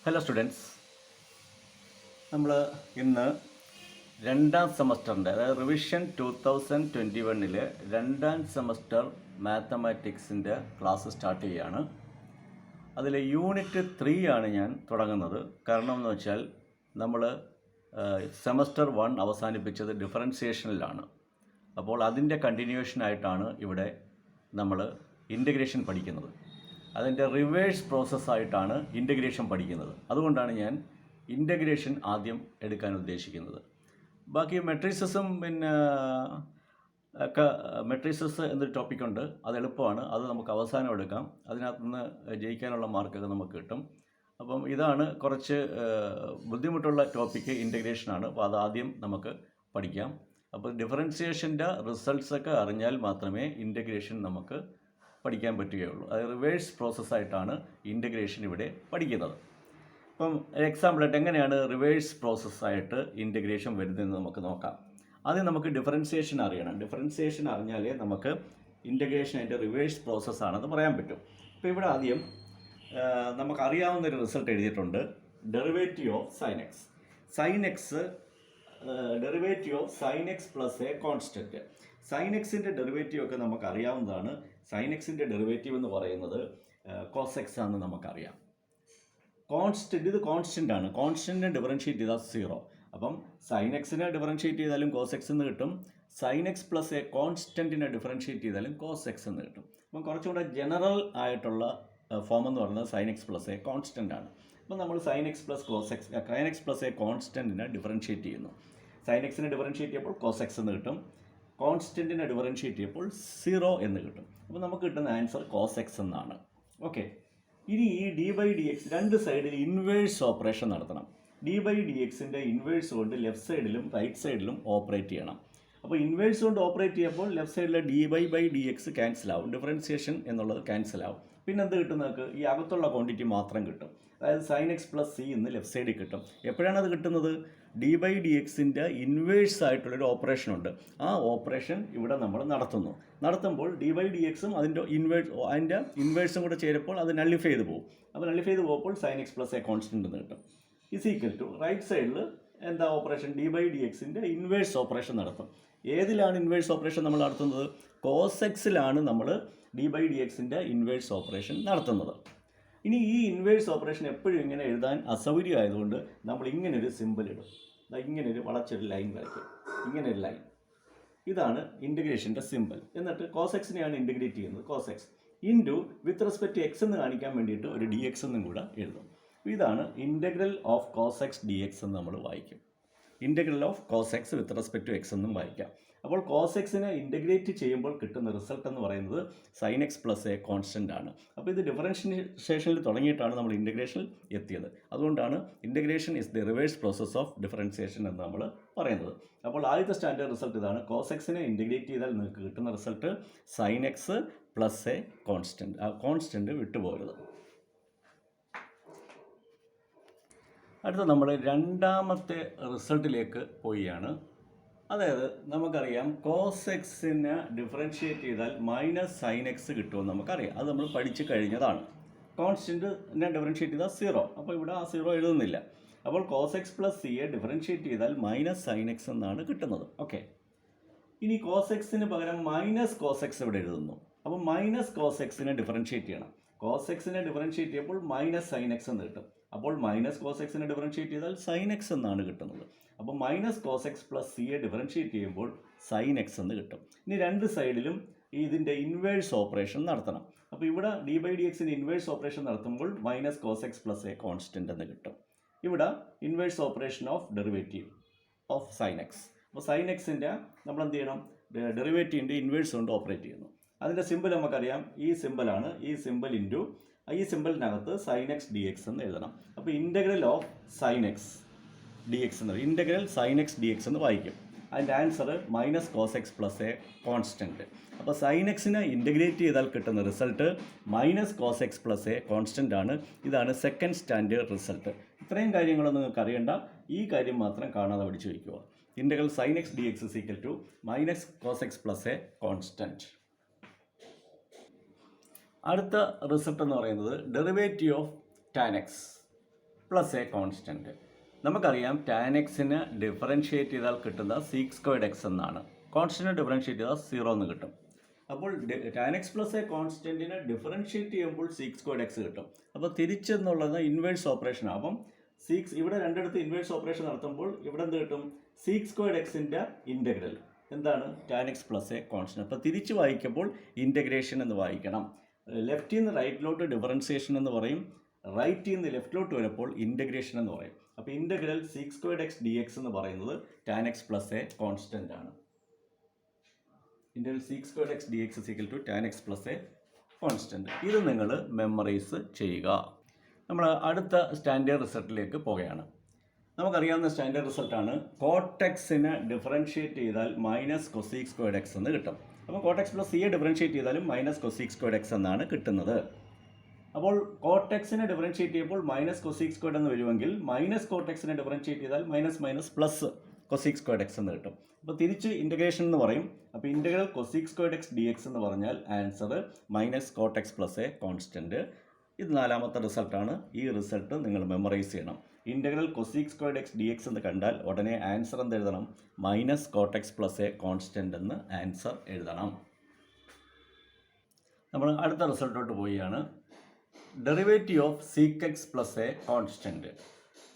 Hello students, നമ്മൾ ഇന്ന് രണ്ടാം സെമസ്റ്ററിൻ്റെ അതായത് റിവിഷൻ 2021 രണ്ടാം സെമസ്റ്റർ മാത്തമാറ്റിക്സിൻ്റെ ക്ലാസ് സ്റ്റാർട്ട് ചെയ്യുകയാണ്. അതിൽ യൂണിറ്റ് 3 ആണ് ഞാൻ തുടങ്ങുന്നത്. കാരണം എന്ന് വെച്ചാൽ നമ്മൾ സെമസ്റ്റർ 1 അവസാനിപ്പിച്ചത് ഡിഫറൻസിയേഷനിലാണ്. അപ്പോൾ അതിൻ്റെ കണ്ടിന്യൂഷനായിട്ടാണ് ഇവിടെ നമ്മൾ ഇൻ്റഗ്രേഷൻ പഠിക്കുന്നത്. അതിൻ്റെ റിവേഴ്സ് പ്രോസസ്സായിട്ടാണ് ഇൻ്റഗ്രേഷൻ പഠിക്കുന്നത്. അതുകൊണ്ടാണ് ഞാൻ ഇൻ്റഗ്രേഷൻ ആദ്യം എടുക്കാൻ ഉദ്ദേശിക്കുന്നത്. ബാക്കി മെട്രിസസും ഒക്കെ മെട്രിസസ് എന്നൊരു ടോപ്പിക്കുണ്ട്, അത് എളുപ്പമാണ്, അത് നമുക്ക് അവസാനം എടുക്കാം. അതിനകത്ത് നിന്ന് ജയിക്കാനുള്ള മാർക്കൊക്കെ നമുക്ക് കിട്ടും. അപ്പം ഇതാണ് കുറച്ച് ബുദ്ധിമുട്ടുള്ള ടോപ്പിക്ക്, ഇൻ്റഗ്രേഷനാണ്. അപ്പോൾ അതാദ്യം നമുക്ക് പഠിക്കാം. അപ്പോൾ ഡിഫറൻസിയേഷൻ്റെ റിസൾട്ട്സൊക്കെ അറിഞ്ഞാൽ മാത്രമേ ഇൻ്റഗ്രേഷൻ നമുക്ക് പഠിക്കാൻ പറ്റുകയുള്ളൂ. അത് റിവേഴ്സ് പ്രോസസ്സായിട്ടാണ് ഇൻ്റഗ്രേഷൻ ഇവിടെ പഠിക്കുന്നത്. അപ്പം എക്സാമ്പിളായിട്ട് എങ്ങനെയാണ് റിവേഴ്സ് പ്രോസസ്സായിട്ട് ഇൻ്റഗ്രേഷൻ വരുന്നതെന്ന് നമുക്ക് നോക്കാം. ആദ്യം നമുക്ക് ഡിഫറൻസിയേഷൻ അറിയണം. ഡിഫറൻസിയേഷൻ അറിഞ്ഞാലേ നമുക്ക് ഇൻ്റഗ്രേഷൻ അതിൻ്റെ റിവേഴ്സ് പ്രോസസ്സാണെന്ന് പറയാൻ പറ്റും. ഇപ്പോൾ ഇവിടെ ആദ്യം നമുക്കറിയാവുന്നൊരു റിസൾട്ട് എഴുതിയിട്ടുണ്ട്. Derivative of sine x. Derivative of sine x plus a constant. Sine എക്സിൻ്റെ ഡെറിവേറ്റീവ് ഒക്കെ നമുക്കറിയാവുന്നതാണ്. സൈൻ എക്സിൻ്റെ ഡെറിവേറ്റീവ് എന്ന് പറയുന്നത് കോസ് എക്സ് ആണെന്ന് നമുക്കറിയാം. ഇത് കോൺസ്റ്റൻ്റ് ആണ്. കോൺസ്റ്റൻറ്റിനെ ഡിഫറൻഷ്യേറ്റ് ചെയ്താൽ 0. അപ്പം സൈൻ എക്സിനെ ഡിഫറൻഷ്യേറ്റ് ചെയ്താലും കോസ് എക്സ് എന്ന് കിട്ടും. സൈൻ എക്സ് പ്ലസ് എ കോൺസ്റ്റൻറ്റിനെ ഡിഫറൻഷ്യേറ്റ് ചെയ്താലും കോസ് എക്സ് എന്ന് കിട്ടും. അപ്പം കുറച്ചുകൂടെ ജനറൽ ആയിട്ടുള്ള ഫോം എന്ന് പറയുന്നത് sine x plus a constant ആണ്. അപ്പം നമ്മൾ സൈൻ എക്സ് പ്ലസ് എ കോൺസ്റ്റൻറ്റിനെ ഡിഫറൻഷ്യേറ്റ് ചെയ്യുന്നു. സൈൻ എക്സിനെ ഡിഫറൻഷ്യേറ്റ് ചെയ്യുമ്പോൾ കോസ് എക്സ് എന്ന് കിട്ടും. കോൺസ്റ്റൻറ്റിനെ ഡിഫറൻഷ്യേറ്റ് ചെയ്യുമ്പോൾ 0 എന്ന് കിട്ടും. അപ്പോൾ നമുക്ക് കിട്ടുന്ന ആൻസർ കോസ് എക്സ് എന്നാണ്. ഓക്കെ, ഇനി ഈ ഡി ബൈ ഡി എക്സ് രണ്ട് സൈഡിൽ ഇൻവേഴ്സ് ഓപ്പറേഷൻ നടത്തണം. ഡി ബൈ ഡി എക്സിൻ്റെ ഇൻവേഴ്സ് കൊണ്ട് ലെഫ്റ്റ് സൈഡിലും റൈറ്റ് സൈഡിലും ഓപ്പറേറ്റ് ചെയ്യണം. അപ്പോൾ ഇൻവേഴ്സ് കൊണ്ട് ഓപ്പറേറ്റ് ചെയ്യുമ്പോൾ ലെഫ്റ്റ് സൈഡിലെ d by d x cancel ആവും. ഡിഫറൻസിയേഷൻ എന്നുള്ളത് ക്യാൻസൽ ആവും. പിന്നെ എന്ത് കിട്ടും? നമുക്ക് ഈ അകത്തുള്ള ക്വാണ്ടിറ്റി മാത്രം കിട്ടും. അതായത് സൈൻ എക്സ് പ്ലസ് സി എന്ന് ലെഫ്റ്റ് സൈഡിൽ കിട്ടും. എപ്പോഴാണ് അത് കിട്ടുന്നത്? ഡി ബൈ ഡി എക്സിൻ്റെ ഇൻവേഴ്സ് ആയിട്ടുള്ളൊരു ഓപ്പറേഷൻ ഉണ്ട്. ആ ഓപ്പറേഷൻ ഇവിടെ നമ്മൾ നടത്തുമ്പോൾ ഡി ബൈ ഡി എക്സും അതിൻ്റെ ഇൻവേഴ്സും കൂടെ ചേരുമ്പോൾ അത് നള്ളിഫൈ ചെയ്ത് പോകും. അപ്പോൾ നള്ളിഫൈ ചെയ്ത് പോകുമ്പോൾ sine x plus a constant എന്ന് കിട്ടും. ഇസ് ഈക്വൽ ടു റൈറ്റ് സൈഡിൽ എന്താ ഓപ്പറേഷൻ? ഡി ബൈ ഡി എക്സിൻ്റെ ഇൻവേഴ്സ് ഓപ്പറേഷൻ നടത്തും. ഏതിലാണ് ഇൻവേഴ്സ് ഓപ്പറേഷൻ നമ്മൾ നടത്തുന്നത്? കോസ് എക്സിലാണ് നമ്മൾ ഡി ബൈ ഡി എക്സിൻ്റെ ഇൻവേഴ്സ് ഓപ്പറേഷൻ നടത്തുന്നത്. ഇനി ഈ ഇൻവേഴ്സ് ഓപ്പറേഷൻ എപ്പോഴും ഇങ്ങനെ എഴുതാൻ അസൗകര്യമായതുകൊണ്ട് നമ്മൾ ഇങ്ങനൊരു സിമ്പിൾ ഇടും. ഇങ്ങനൊരു വളച്ചൊരു ലൈൻ വരയ്ക്കും. ഇങ്ങനൊരു ലൈൻ, ഇതാണ് ഇൻ്റഗ്രേഷൻ്റെ സിമ്പിൾ. എന്നിട്ട് കോസ് എക്സിനെയാണ് ഇൻ്റഗ്രേറ്റ് ചെയ്യുന്നത്. Cos x into with respect to x എന്ന് കാണിക്കാൻ വേണ്ടിയിട്ട് ഒരു ഡി എക്സ് എന്നും കൂടെ എഴുതും. ഇതാണ് integral of cos x d x എന്ന് നമ്മൾ വായിക്കും. Integral of cos x with respect to x എന്നും വായിക്കാം. അപ്പോൾ കോസ് എക്സിനെ ഇൻ്റഗ്രേറ്റ് ചെയ്യുമ്പോൾ കിട്ടുന്ന റിസൾട്ട് എന്ന് പറയുന്നത് sine x plus a constant ആണ്. അപ്പോൾ ഇത് ഡിഫറൻഷിയേഷനിൽ തുടങ്ങിയിട്ടാണ് നമ്മൾ ഇൻ്റഗ്രേഷനിൽ എത്തിയത്. അതുകൊണ്ടാണ് integration is the reverse process of differentiation എന്ന് നമ്മൾ പറയുന്നത്. അപ്പോൾ ആദ്യത്തെ സ്റ്റാൻഡേർഡ് റിസൾട്ട് ഇതാണ്. കോസ് എക്സിനെ ഇൻ്റഗ്രേറ്റ് ചെയ്താൽ നിങ്ങൾക്ക് കിട്ടുന്ന result sine x plus a constant. ആ കോൺസ്റ്റൻ്റ് വിട്ടുപോകരുത്. അടുത്ത നമ്മൾ രണ്ടാമത്തെ റിസൾട്ടിലേക്ക് പോവുകയാണ്. അതായത് നമുക്കറിയാം കോസ് എക്സിനെ ഡിഫറൻഷ്യേറ്റ് ചെയ്താൽ മൈനസ് സൈൻ എക്സ് കിട്ടുമെന്ന് നമുക്കറിയാം. അത് നമ്മൾ പഠിച്ചു കഴിഞ്ഞതാണ്. കോൺസ്റ്റൻറ്റിനെ ഡിഫറൻഷ്യേറ്റ് ചെയ്താൽ 0. അപ്പോൾ ഇവിടെ ആ 0 എഴുതുന്നില്ല. അപ്പോൾ കോസ് എക്സ് പ്ലസ് സിയെ ഡിഫറൻഷ്യേറ്റ് ചെയ്താൽ മൈനസ് സൈൻ എക്സ് എന്നാണ് കിട്ടുന്നത്. ഓക്കെ, ഇനി കോസ് എക്സിന് പകരം മൈനസ് കോസ് എക്സ് ഇവിടെ എഴുതുന്നു. അപ്പോൾ മൈനസ് കോസ് എക്സിനെ ഡിഫറൻഷ്യേറ്റ് ചെയ്യണം. കോസ് എക്സിനെ ഡിഫറൻഷ്യേറ്റ് ചെയ്യുമ്പോൾ മൈനസ് സൈൻ എക്സ് എന്ന് കിട്ടും. അപ്പോൾ മൈനസ് കോസ് എക്സിനെ ഡിഫറൻഷ്യേറ്റ് ചെയ്താൽ സൈൻ എക്സ് എന്നാണ് കിട്ടുന്നത്. അപ്പോൾ മൈനസ് കോസ് എക്സ് പ്ലസ് സിയെ ഡിഫറൻഷ്യേറ്റ് ചെയ്യുമ്പോൾ സൈൻ എക്സ് എന്ന് കിട്ടും. ഇനി രണ്ട് സൈഡിലും ഇതിൻ്റെ ഇൻവേഴ്സ് ഓപ്പറേഷൻ നടത്തണം. അപ്പോൾ ഇവിടെ ഡി ബൈ ഡി എക്സിൻ്റെ ഇൻവേഴ്സ് ഓപ്പറേഷൻ നടത്തുമ്പോൾ minus cos x plus a constant എന്ന് കിട്ടും. ഇവിടെ inverse operation of derivative of sine x. അപ്പോൾ സൈൻ എക്സിൻ്റെ നമ്മൾ എന്ത് ചെയ്യണം? ഡെറിവേറ്റീവിൻ്റെ ഇൻവേഴ്സ് കൊണ്ട് ഓപ്പറേറ്റ് ചെയ്യുന്നു. അതിൻ്റെ സിമ്പിൾ നമുക്കറിയാം. ഈ സിമ്പിളാണ്. ഈ സിമ്പിൾ ഇൻറ്റു ഈ സിമ്പിളിനകത്ത് സൈൻ എക്സ് ഡി എക്സ് എന്ന് എഴുതണം. അപ്പോൾ integral of sine x d x എന്ന് integral sine x d x എന്ന് വായിക്കും. അതിൻ്റെ answer minus cos x plus a constant. അപ്പോൾ സൈൻ എക്സിനെ ഇൻ്റഗ്രേറ്റ് ചെയ്താൽ കിട്ടുന്ന result minus cos x plus a constant ആണ്. ഇതാണ് സെക്കൻഡ് സ്റ്റാൻഡേർഡ് റിസൾട്ട്. ഇത്രയും കാര്യങ്ങളൊന്നും നിങ്ങൾക്ക് അറിയേണ്ട, ഈ കാര്യം മാത്രം കാണാതെ പഠിച്ചു വയ്ക്കുക. Integral sine x d x is equal to minus cos x plus a constant. അടുത്ത റിസൾട്ട് എന്ന് പറയുന്നത് derivative of tan x plus a constant. നമുക്കറിയാം ടാൻ എക്സിന് ഡിഫറൻഷ്യേറ്റ് ചെയ്താൽ കിട്ടുന്ന സീക്ക് സ്ക്വയർഡ് എക്സ് എന്നാണ്. കോൺസ്റ്റൻറ്റ് ഡിഫറൻഷ്യേറ്റ് ചെയ്താൽ 0 എന്ന് കിട്ടും. അപ്പോൾ ടാൻ എക്സ് പ്ലസ് എ കോൺസ്റ്റൻറ്റിനെ ഡിഫറൻഷ്യേറ്റ് ചെയ്യുമ്പോൾ സീക്ക് സ്ക്വയർഡ് എക്സ് കിട്ടും. അപ്പോൾ തിരിച്ചെന്നുള്ളത് ഇൻവേഴ്സ് ഓപ്പറേഷനാണ്. അപ്പം ഇവിടെ രണ്ടിടത്ത് ഇൻവേഴ്സ് ഓപ്പറേഷൻ നടത്തുമ്പോൾ ഇവിടെ എന്ത് കിട്ടും? സീക്ക് സ്ക്വയർഡ് എക്സിൻ്റെ ഇൻ്റഗ്രൽ എന്താണ്? Tan x plus a constant. അപ്പോൾ തിരിച്ച് വായിക്കുമ്പോൾ ഇൻ്റഗ്രേഷൻ എന്ന് വായിക്കണം. ലെഫ്റ്റിൽ നിന്ന് റൈറ്റിലോട്ട് ഡിഫറൻസിയേഷൻ എന്ന് പറയും, റൈറ്റിൽ നിന്ന് ലെഫ്റ്റിലോട്ട് വരുമ്പോൾ ഇൻ്റഗ്രേഷൻ എന്ന് പറയും. അപ്പോൾ integral sec squared x d x എന്ന് പറയുന്നത് tan x plus a constant ആണ്. Integral sec squared x d x equal to tan x plus a constant. ഇത് നിങ്ങൾ മെമ്മറൈസ് ചെയ്യുക. നമ്മൾ അടുത്ത സ്റ്റാൻഡേർഡ് റിസൾട്ടിലേക്ക് പോവുകയാണ്. നമുക്കറിയാവുന്ന സ്റ്റാൻഡേർഡ് റിസൾട്ടാണ് കോട്ടെക്സിനെ ഡിഫറൻഷ്യേറ്റ് ചെയ്താൽ മൈനസ് കൊസീക്ക് സ്ക്വയർഡ് എക്സ് എന്ന് കിട്ടും. അപ്പോൾ കോട്ടെക്സ് പ്ലസ് സിയെ ഡിഫറൻഷ്യേറ്റ് ചെയ്താലും മൈനസ് കൊസീക്ക് സ്ക്വയർഡ് എക്സ് എന്നാണ് കിട്ടുന്നത്. അപ്പോൾ കോട്ടെക്സിനെ ഡിഫറൻഷ്യേറ്റ് ചെയ്യുമ്പോൾ മൈനസ് കൊസീക്ക് സ്ക്വയർഡ് എന്ന് വരുമെങ്കിൽ മൈനസ് കോട്ടെക്സിനെ ഡിഫറൻഷ്യേറ്റ് ചെയ്താൽ minus minus plus cosec squared X എന്ന് കിട്ടും. അപ്പോൾ തിരിച്ച് ഇൻ്റഗ്രേഷൻ എന്ന് പറയും. അപ്പോൾ integral cosec squared x d x എന്ന് പറഞ്ഞാൽ answer minus cortex plus a constant. ഇത് നാലാമത്തെ റിസൾട്ടാണ്. ഈ റിസൾട്ട് നിങ്ങൾ മെമ്മറൈസ് ചെയ്യണം. Integral cosec squared x d x എന്ന് കണ്ടാൽ ഉടനെ ആൻസർ എന്ത് എഴുതണം? Minus cortex plus a constant എന്ന് ആൻസർ എഴുതണം. നമ്മൾ അടുത്ത റിസൾട്ടോട്ട് പോവുകയാണ്. Derivative of seek X plus a constant.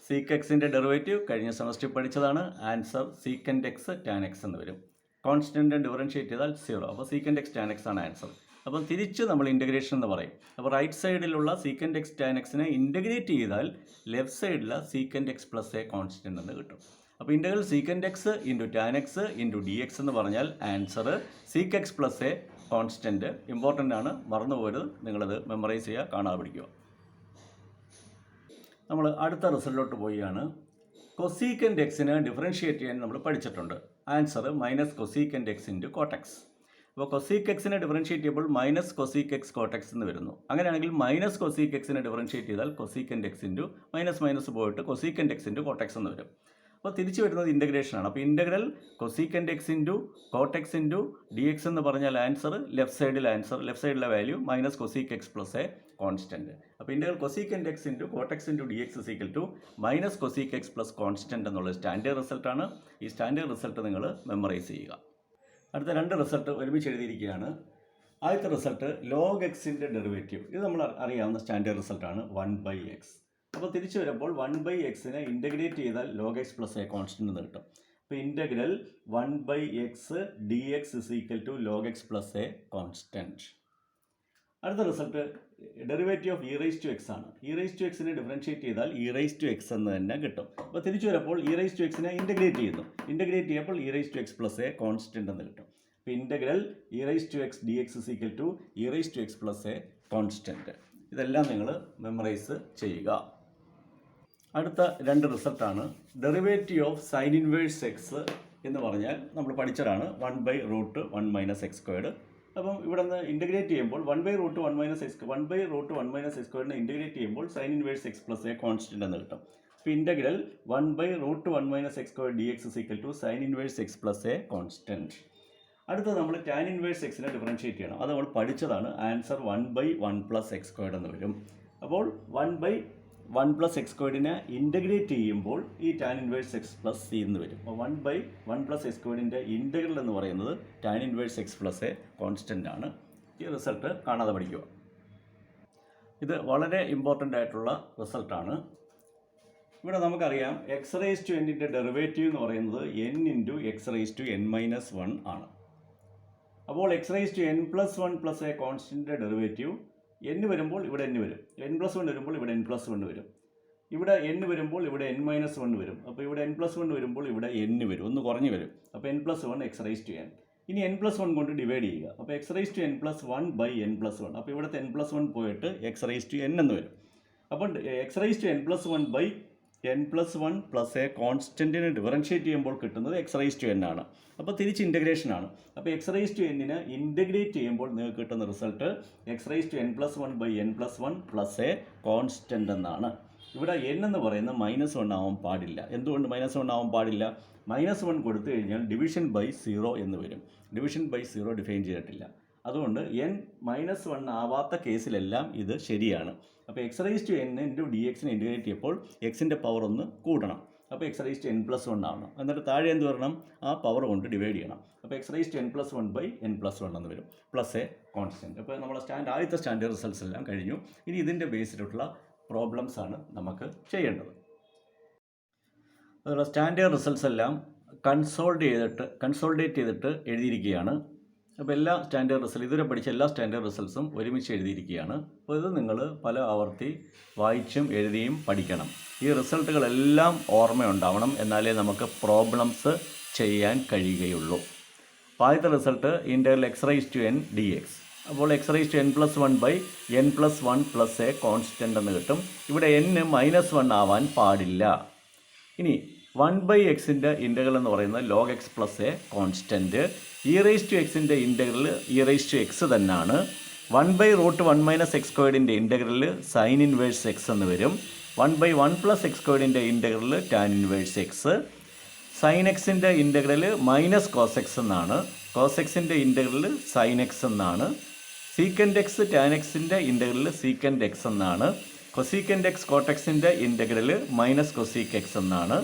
Seek എക്സിൻ്റെ ഡെറിവേറ്റീവ് കഴിഞ്ഞ സെമസ്റ്ററിൽ പഠിച്ചതാണ്. Answer second X tan X എന്ന് വരും. കോൺസ്റ്റൻറ്റ് ഡിഫറൻഷ്യേറ്റ് ചെയ്താൽ 0. അപ്പോൾ സീക്കൻഡ് എക്സ് ടാൻ എക്സ് ആണ് ആൻസർ. അപ്പം തിരിച്ച് നമ്മൾ ഇൻ്റഗ്രേഷൻ എന്ന് പറയും. അപ്പോൾ റൈറ്റ് സൈഡിലുള്ള സീക്കൻഡ് എക്സ് ടാൻ എക്സിനെ ഇൻ്റഗ്രേറ്റ് ചെയ്താൽ ലെഫ്റ്റ് സൈഡിലെ second X plus a constant എന്ന് കിട്ടും. അപ്പോൾ integral second X into tan X into d x എന്ന് പറഞ്ഞാൽ answer seek X plus a constant. Important ആണ്, മറന്നു പോരുത്. നിങ്ങളത് മെമ്മറൈസ് ചെയ്യുക, കാണാതെ പഠിക്കുക. നമ്മൾ അടുത്ത റിസൾട്ടിലോട്ട് പോവുകയാണ്. കൊസീക്കൻഡ് എക്സിനെ ഡിഫറൻഷ്യേറ്റ് ചെയ്യാൻ നമ്മൾ പഠിച്ചിട്ടുണ്ട്. Answer minus cosecant x into cot x. അപ്പോൾ കൊസീക്ക് എക്സിനെ ഡിഫറൻഷ്യേറ്റ് ചെയ്യുമ്പോൾ മൈനസ് കൊസീക്ക് എക്സ് കോട്ടെക്സ് എന്ന് വരുന്നു. അങ്ങനെയാണെങ്കിൽ മൈനസ് കൊസീക്ക് എക്സിനെ ഡിഫറൻഷ്യേറ്റ് ചെയ്താൽ cosecant x into minus minus പോയിട്ട് കൊസീക്കൻഡ് എക്സ് ഇൻറ്റു കോട്ടെക്സ് എന്ന് വരും. അപ്പോൾ തിരിച്ചു വരുന്നത് ഇൻ്റഗ്രേഷനാണ്. അപ്പോൾ integral cosecant x into cot x into d x എന്ന് പറഞ്ഞാൽ ആൻസർ ലെഫ്റ്റ് സൈഡിലെ value minus cosec x plus a constant. അപ്പോൾ integral cosecant x into cot x into d x equal to minus cosec x plus constant എന്നുള്ള standard റിസൾട്ടാണ്. ഈ standard result നിങ്ങൾ memorize ചെയ്യുക. അടുത്ത രണ്ട് റിസൾട്ട് ഒരുമിച്ച് എഴുതിയിരിക്കുകയാണ്. ആദ്യത്തെ റിസൾട്ട് ലോഗ് എക്സിൻ്റെ ഡെറിവേറ്റീവ്. ഇത് നമ്മൾ അറിയാവുന്ന സ്റ്റാൻഡേർഡ് റിസൾട്ടാണ് 1/x. അപ്പോൾ തിരിച്ചു വരുമ്പോൾ 1/xനെ ഇൻ്റഗ്രേറ്റ് ചെയ്താൽ log x plus a constant എന്ന് കിട്ടും. അപ്പോൾ integral 1/x dx is equal to log x plus a constant. അടുത്ത result derivative of e raise to x ആണ്. ഇ റൈസ് ടു എക്സിനെ ഡിഫറൻഷ്യേറ്റ് ചെയ്താൽ ഇ റൈസ് ടു എക്സ് എന്ന് തന്നെ കിട്ടും. അപ്പോൾ തിരിച്ചു വരുമ്പോൾ ഇ റൈസ് ടു എക്സിനെ ഇൻ്റഗ്രേറ്റ് ചെയ്യുന്നു. ഇൻ്റഗ്രേറ്റ് ചെയ്യുമ്പോൾ e raise to x plus a constant എന്ന് കിട്ടും. അപ്പോൾ integral E raise to x d x is equal to e raise to x plus a constant. ഇതെല്ലാം നിങ്ങൾ മെമ്മറൈസ് ചെയ്യുക. അടുത്ത രണ്ട് റിസൾട്ടാണ് derivative of sine inverse x എന്ന് പറഞ്ഞാൽ നമ്മൾ പഠിച്ചതാണ് 1/√1 - x². അപ്പം ഇവിടെ നിന്ന് ഇൻ്റഗ്രേറ്റ് ചെയ്യുമ്പോൾ 1/√1 - x²നെ ഇൻ്റഗ്രേറ്റ് ചെയ്യുമ്പോൾ sine inverse x plus a constant എന്ന് കിട്ടും. അപ്പോൾ integral 1/√1 - x² dx is equal to sine inverse x plus a constant. അടുത്തത് നമ്മൾ ടാൻ ഇൻവേഴ്സ് എക്സിനെ ഡിഫറൻഷ്യേറ്റ് ചെയ്യണം. അത് നമ്മൾ പഠിച്ചതാണ്. ആൻസർ 1/1 + x² എന്ന് വരും. അപ്പോൾ 1/1 + x²നെ ഇൻ്റഗ്രേറ്റ് ചെയ്യുമ്പോൾ ഈ tan inverse x plus C എന്ന് വരും. അപ്പോൾ 1/1 + x²ൻ്റെ ഇൻ്റഗ്രൽ എന്ന് പറയുന്നത് tan inverse x plus a constant ആണ്. ഈ റിസൾട്ട് കാണാതെ പഠിക്കുക. ഇത് വളരെ ഇമ്പോർട്ടൻ്റ് ആയിട്ടുള്ള റിസൾട്ടാണ്. ഇവിടെ നമുക്കറിയാം എക്സ് റേസ് ടു എന്നിൻ്റെ ഡെറിവേറ്റീവ് എന്ന് പറയുന്നത് n × x⁻n - 1 ആണ്. അപ്പോൾ x⁻n+1 + A constant derivative n വരുമ്പോൾ ഇവിടെ n വരും, n+1 വരുമ്പോൾ ഇവിടെ n+1 വരും, ഇവിടെ n വരുമ്പോൾ ഇവിടെ n-1 വരും. അപ്പോൾ ഇവിടെ n+1 വരുമ്പോൾ ഇവിടെ n വരും, ഒന്ന് കുറഞ്ഞ് വരും. അപ്പോൾ n+1 x⁻n. ഇനി n+1 കൊണ്ട് ഡിവൈഡ് ചെയ്യുക. അപ്പോൾ x⁻n+1/n+1. അപ്പോൾ ഇവിടുത്തെ n+1 പോയിട്ട് x⁻n എന്ന് വരും. അപ്പോൾ x⁻n+1/n+1 + എ കോൺസ്റ്റൻറ്റിനെ ഡിഫറൻഷ്യേറ്റ് ചെയ്യുമ്പോൾ കിട്ടുന്നത് x⁻n ആണ്. അപ്പോൾ തിരിച്ച് ഇൻ്റഗ്രേഷൻ ആണ്. അപ്പോൾ x⁻nനെ ഇൻ്റഗ്രേറ്റ് ചെയ്യുമ്പോൾ നിങ്ങൾക്ക് കിട്ടുന്ന റിസൾട്ട് x⁻n+1/n+1 + എ കോൺസ്റ്റൻ്റ് എന്നാണ്. ഇവിടെ n എന്ന് പറയുന്നത് -1 ആവാൻ പാടില്ല. എന്തുകൊണ്ട് -1 ആവാൻ പാടില്ല? -1 കൊടുത്തു കഴിഞ്ഞാൽ ഡിവിഷൻ ബൈ 0 എന്ന് വരും. ഡിവിഷൻ ബൈ 0 ഡിഫൈൻ ചെയ്തിട്ടില്ല. അതുകൊണ്ട് n -1 ആവാത്ത കേസിലെല്ലാം ഇത് ശരിയാണ്. അപ്പോൾ x⁻n ഇൻറ്റു ഡി എക്സിനെ ഇൻറ്റഗ്രേറ്റ് ചെയ്യുമ്പോൾ എക്സിൻ്റെ പവർ ഒന്ന് കൂട്ടണം. അപ്പോൾ x⁻n+1 ആവണം. എന്നിട്ട് താഴെ എന്ത് വരണം? ആ പവർ കൊണ്ട് ഡിവൈഡ് ചെയ്യണം. അപ്പോൾ x⁻n+1/n+1 എന്ന് വരും. Plus a constant. അപ്പോൾ നമ്മുടെ ആദ്യത്തെ സ്റ്റാൻഡേർഡ് റിസൾട്ട്സ് എല്ലാം കഴിഞ്ഞു. ഇനി ഇതിൻ്റെ ബേസിലുള്ള പ്രോബ്ലംസ് ആണ് നമുക്ക് ചെയ്യേണ്ടത്. അതുപോലെ സ്റ്റാൻഡേർഡ് റിസൾട്ട്സ് എല്ലാം കൺസോൾഡേറ്റ് ചെയ്തിട്ട് എഴുതിയിരിക്കുകയാണ്. അപ്പോൾ എല്ലാ സ്റ്റാൻഡേർഡ് റിസൾട്ട് ഇതുവരെ പഠിച്ച എല്ലാ സ്റ്റാൻഡേർഡ് റിസൾട്ട്സും ഒരുമിച്ച് എഴുതിയിരിക്കുകയാണ്. അപ്പോൾ ഇത് നിങ്ങൾ പല ആവർത്തി വായിച്ചും എഴുതിയും പഠിക്കണം. ഈ റിസൾട്ടുകളെല്ലാം ഓർമ്മയുണ്ടാവണം, എന്നാലേ നമുക്ക് പ്രോബ്ലംസ് ചെയ്യാൻ കഴിയുകയുള്ളൂ. അപ്പോൾ ആദ്യത്തെ റിസൾട്ട് ഇൻ്റഗ്രൽ x⁻n dx. അപ്പോൾ x⁻n+1/n+1 പ്ലസ് എ കോൺസ്റ്റൻ്റ് എന്ന് കിട്ടും. ഇവിടെ n -1 ആവാൻ പാടില്ല. ഇനി 1/xൻ്റെ ഇൻ്റഗ്രൽ എന്ന് പറയുന്നത് log x plus a constant. e⁻xൻ്റെ ഇൻ്റഗ്രൽ e⁻x തന്നെയാണ്. 1/√1 - x²ൻ്റെ ഇൻ്റഗ്രൽ sin ഇൻവേഴ്സ് x എന്ന് വരും. 1/1 + x²ൻ്റെ integral tan inverse x. sin xൻ്റെ ഇൻ്റഗ്രൽ -cos x എന്നാണ്. cos xൻ്റെ ഇൻ്റഗ്രൽ sin x എന്നാണ്. secant x tan xൻ്റെ ഇൻ്റഗ്രൽ secant x എന്നാണ്. cosecant x cot xൻ്റെ ഇൻ്റഗ്രൽ -cosec x എന്നാണ്.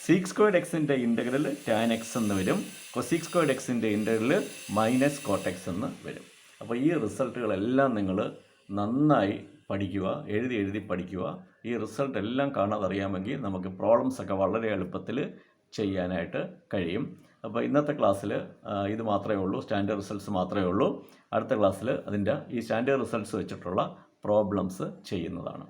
sec² xൻ്റെ ഇൻ്റഗ്രൽ tan x എന്ന് വരും. cosec² xൻ്റെ ഇൻ്റഗ്രൽ -cot x എന്ന് വരും. അപ്പോൾ ഈ റിസൾട്ടുകളെല്ലാം നിങ്ങൾ നന്നായി പഠിക്കുക, എഴുതി പഠിക്കുക. ഈ റിസൾട്ട് എല്ലാം കാണാതെ അറിയാമെങ്കിൽ നമുക്ക് പ്രോബ്ലംസൊക്കെ വളരെ എളുപ്പത്തിൽ ചെയ്യാനായിട്ട് കഴിയും. അപ്പോൾ ഇന്നത്തെ ക്ലാസ്സിൽ ഇത് മാത്രമേ ഉള്ളൂ, സ്റ്റാൻഡേർഡ് റിസൾട്ട്സ് മാത്രമേ ഉള്ളൂ. അടുത്ത ക്ലാസ്സിൽ ഈ സ്റ്റാൻഡേർഡ് റിസൾട്ട്സ് വെച്ചിട്ടുള്ള പ്രോബ്ലംസ് ചെയ്യുന്നതാണ്.